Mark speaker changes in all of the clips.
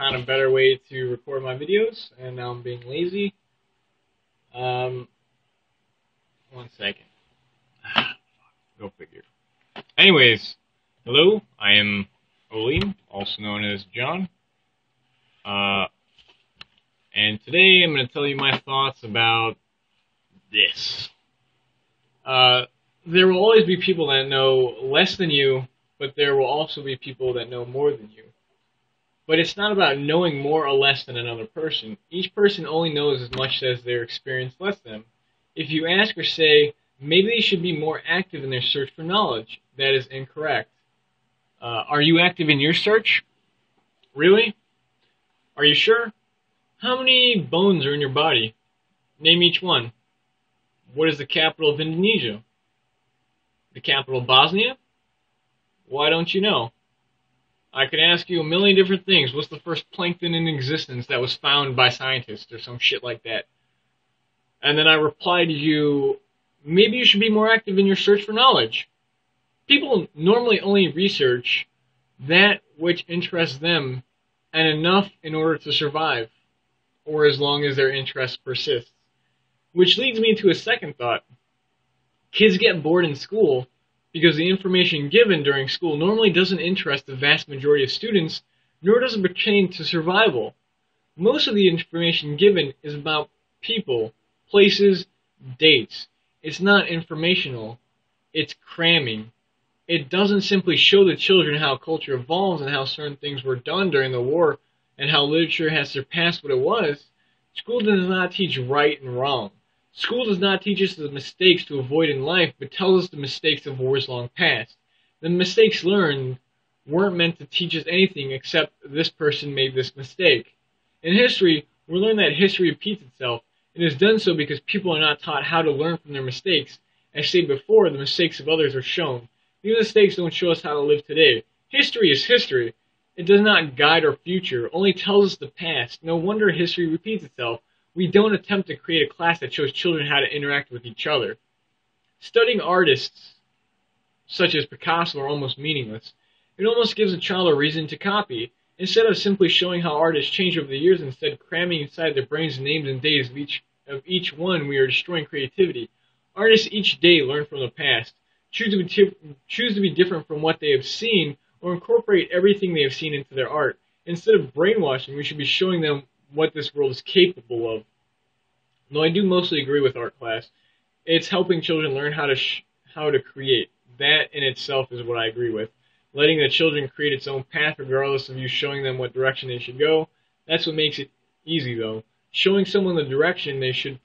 Speaker 1: found a better way to record my videos, and now I'm being lazy. One second. Go figure. Anyways, hello, I am Oleem, also known as John. And today I'm going to tell you my thoughts about this. There will always be people that know less than you, but there will also be people that know more than you. But it's not about knowing more or less than another person. Each person only knows as much as their experience lets them. If you ask or say, maybe they should be more active in their search for knowledge, that is incorrect. Are you active in your search? Really? Are you sure? How many bones are in your body? Name each one. What is the capital of Indonesia? The capital of Bosnia? Why don't you know? I could ask you a million different things. What's the first plankton in existence that was found by scientists or some shit like that? And then I reply to you, maybe you should be more active in your search for knowledge. People normally only research that which interests them and enough in order to survive, or as long as their interest persists. Which leads me to a second thought. Kids get bored in school because the information given during school normally doesn't interest the vast majority of students, nor does it pertain to survival. Most of the information given is about people, places, dates. It's not informational. It's cramming. It doesn't simply show the children how culture evolves and how certain things were done during the war and how literature has surpassed what it was. School does not teach right and wrong. School does not teach us the mistakes to avoid in life, but tells us the mistakes of wars long past. The mistakes learned weren't meant to teach us anything except this person made this mistake. In history, we learn that history repeats itself. It is done so because people are not taught how to learn from their mistakes. As stated before, the mistakes of others are shown. These mistakes don't show us how to live today. History is history. It does not guide our future, only tells us the past. No wonder history repeats itself. We don't attempt to create a class that shows children how to interact with each other. Studying artists such as Picasso are almost meaningless. It almost gives a child a reason to copy. Instead of simply showing how artists change over the years, instead cramming inside their brains the names and dates of each one, we are destroying creativity. Artists each day learn from the past, choose to be different from what they have seen, or incorporate everything they have seen into their art. Instead of brainwashing, we should be showing them what this world is capable of. Though I do mostly agree with art class, it's helping children learn how to create. That in itself is what I agree with. Letting the children create its own path regardless of you showing them what direction they should go. That's what makes it easy though. Showing someone the direction they should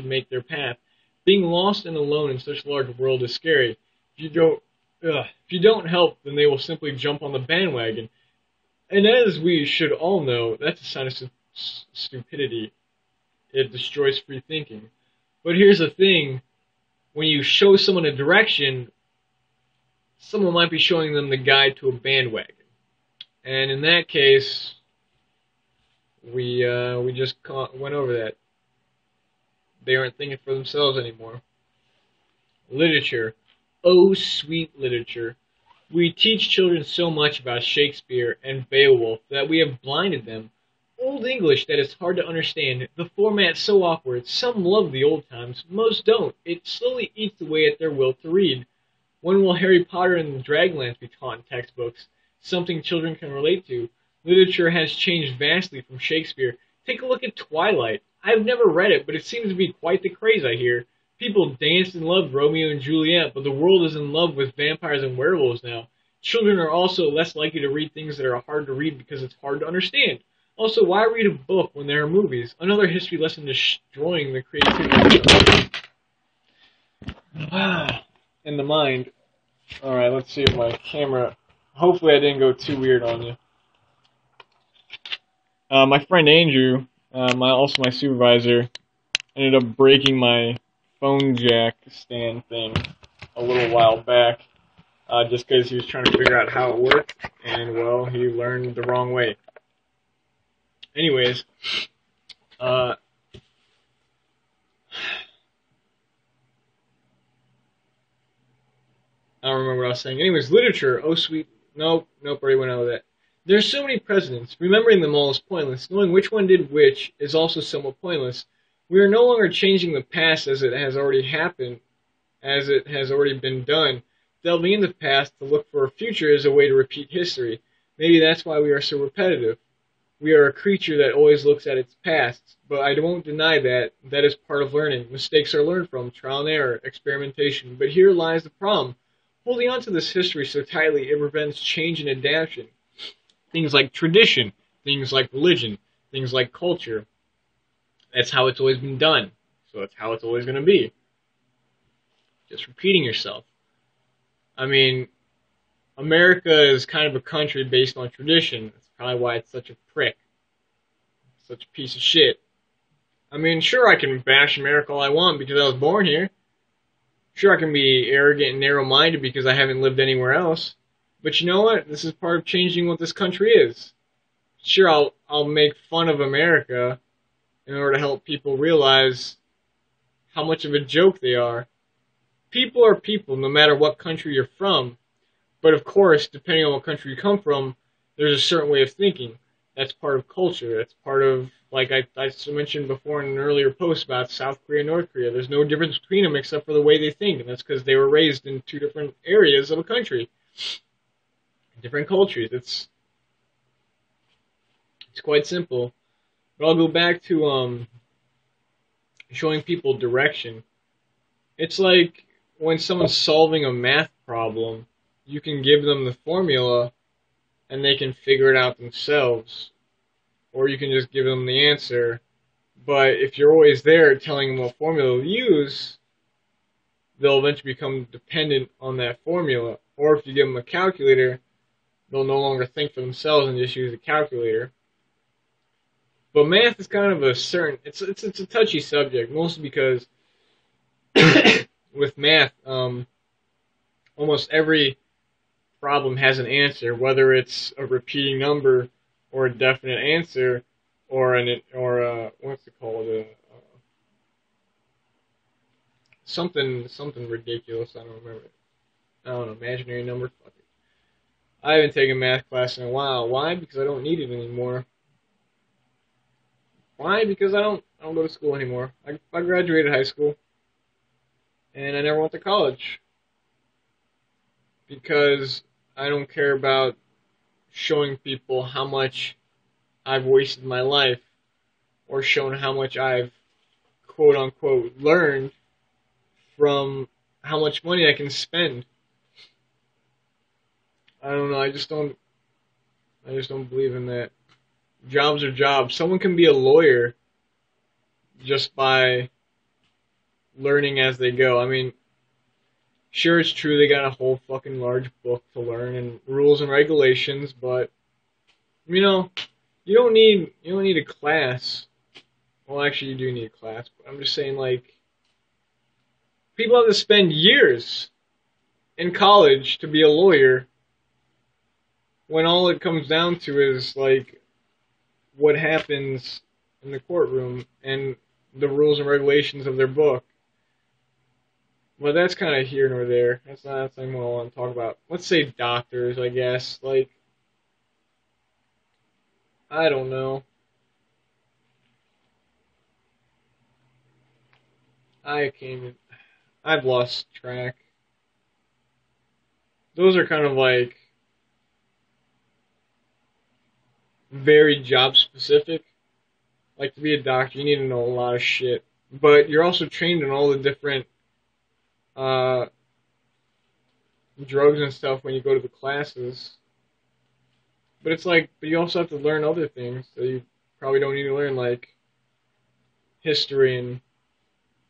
Speaker 1: make their path. Being lost and alone in such a large world is scary. If you don't help, then they will simply jump on the bandwagon. And as we should all know, that's a sign of stupidity. It destroys free thinking. But here's the thing. When you show someone a direction, someone might be showing them the guide to a bandwagon. And in that case, we just went over that. They aren't thinking for themselves anymore. Literature. Oh, sweet literature. We teach children so much about Shakespeare and Beowulf that we have blinded them. Old English that is hard to understand, the format so awkward. Some love the old times, most don't. It slowly eats away at their will to read. When will Harry Potter and the Dragonlance be taught in textbooks? Something children can relate to. Literature has changed vastly from Shakespeare. Take a look at Twilight. I've never read it, but it seems to be quite the craze, I hear. People danced and loved Romeo and Juliet, but the world is in love with vampires and werewolves now. Children are also less likely to read things that are hard to read because it's hard to understand. Also, why read a book when there are movies? Another history lesson destroying the creativity in the mind. Alright, let's see if my camera... Hopefully I didn't go too weird on you. My friend Andrew, also my supervisor, ended up breaking my phone jack stand thing a little while back, just because he was trying to figure out how it worked, and well, he learned the wrong way. Anyways, I don't remember what I was saying. Anyways, literature. Oh, sweet. Nope, already went over that. There's so many presidents. Remembering them all is pointless. Knowing which one did which is also somewhat pointless. We are no longer changing the past as it has already happened, as it has already been done. Delving into the past to look for a future is a way to repeat history. Maybe that's why we are so repetitive. We are a creature that always looks at its past, but I won't deny that that is part of learning. Mistakes are learned from, trial and error, experimentation. But here lies the problem. Holding on to this history so tightly, it prevents change and adaptation. Things like tradition, things like religion, things like culture. That's how it's always been done. So that's how it's always going to be. Just repeating yourself. I mean, America is kind of a country based on tradition. That's probably why it's such a prick. Such a piece of shit. I mean, sure, I can bash America all I want because I was born here. Sure, I can be arrogant and narrow-minded because I haven't lived anywhere else. But you know what? This is part of changing what this country is. Sure, I'll make fun of America in order to help people realize how much of a joke they are. People are people, no matter what country you're from. But of course, depending on what country you come from, there's a certain way of thinking. That's part of culture. That's part of, like I mentioned before in an earlier post about South Korea and North Korea. There's no difference between them except for the way they think, and that's because they were raised in two different areas of a country, different cultures. It's quite simple. But I'll go back to showing people direction. It's like when someone's solving a math problem, you can give them the formula and they can figure it out themselves. Or you can just give them the answer. But if you're always there telling them what formula to use, they'll eventually become dependent on that formula. Or if you give them a calculator, they'll no longer think for themselves and just use a calculator. But math is kind of it's a touchy subject, mostly because with math, almost every problem has an answer, whether it's a repeating number or a definite answer or what's it called, something ridiculous. I don't remember. I don't know, imaginary number. Fuck it. I haven't taken math class in a while. Why? Because I don't need it anymore. Why? Because I don't go to school anymore. I graduated high school, and I never went to college because I don't care about showing people how much I've wasted my life or showing how much I've quote unquote learned from how much money I can spend. I don't know. I just don't believe in that. Jobs are jobs. Someone can be a lawyer just by learning as they go. I mean, sure, it's true they got a whole fucking large book to learn and rules and regulations, but you know, you don't need a class. Well, actually, you do need a class, but I'm just saying, like, people have to spend years in college to be a lawyer when all it comes down to is, like, what happens in the courtroom and the rules and regulations of their book. But that's kind of here nor there. That's not something I want to talk about. Let's say doctors, I guess. Like, I don't know. I've lost track. Those are kind of like very job specific. Like, to be a doctor, you need to know a lot of shit. But you're also trained in all the different drugs and stuff when you go to the classes. But it's like, but you also have to learn other things that you probably don't need to learn, like history and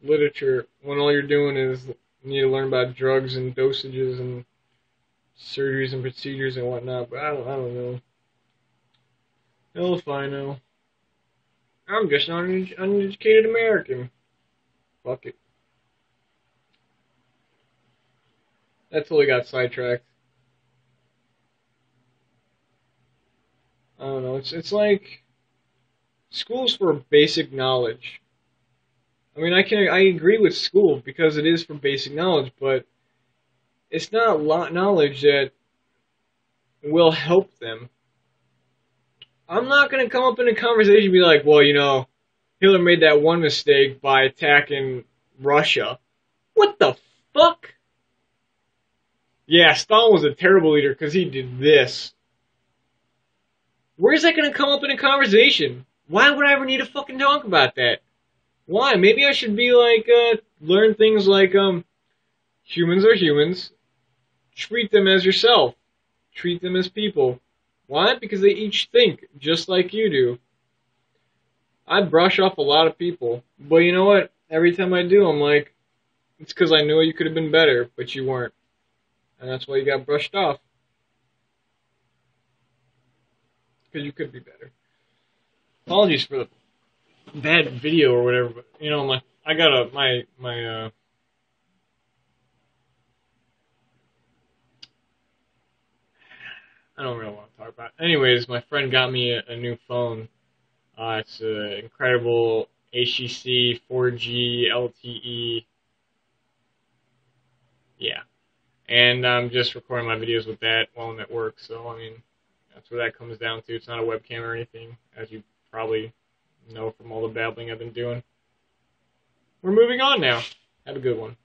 Speaker 1: literature, when all you're doing is you need to learn about drugs and dosages and surgeries and procedures and whatnot. But I don't know. Hell if I know. I'm just not an uneducated American. Fuck it. That totally got sidetracked. I don't know. It's like school's for basic knowledge. I mean, I agree with school because it is for basic knowledge, but it's not knowledge that will help them. I'm not gonna come up in a conversation and be like, well, Hitler made that one mistake by attacking Russia. What the fuck? Yeah, Stalin was a terrible leader because he did this. Where's that gonna come up in a conversation? Why would I ever need to fucking talk about that? Why? Maybe I should be like, learn things like, humans are humans. Treat them as yourself. Treat them as people. Why? Because they each think just like you do. I brush off a lot of people, but you know what? Every time I do, I'm like, it's because I knew you could have been better, but you weren't. And that's why you got brushed off. Because you could be better. Apologies for the bad video or whatever, but I got my I don't really want to talk about it. Anyways, my friend got me a new phone. It's an incredible HTC 4G LTE. Yeah. And I'm just recording my videos with that while I'm at work, so I mean, that's what that comes down to. It's not a webcam or anything, as you probably know from all the babbling I've been doing. We're moving on now. Have a good one.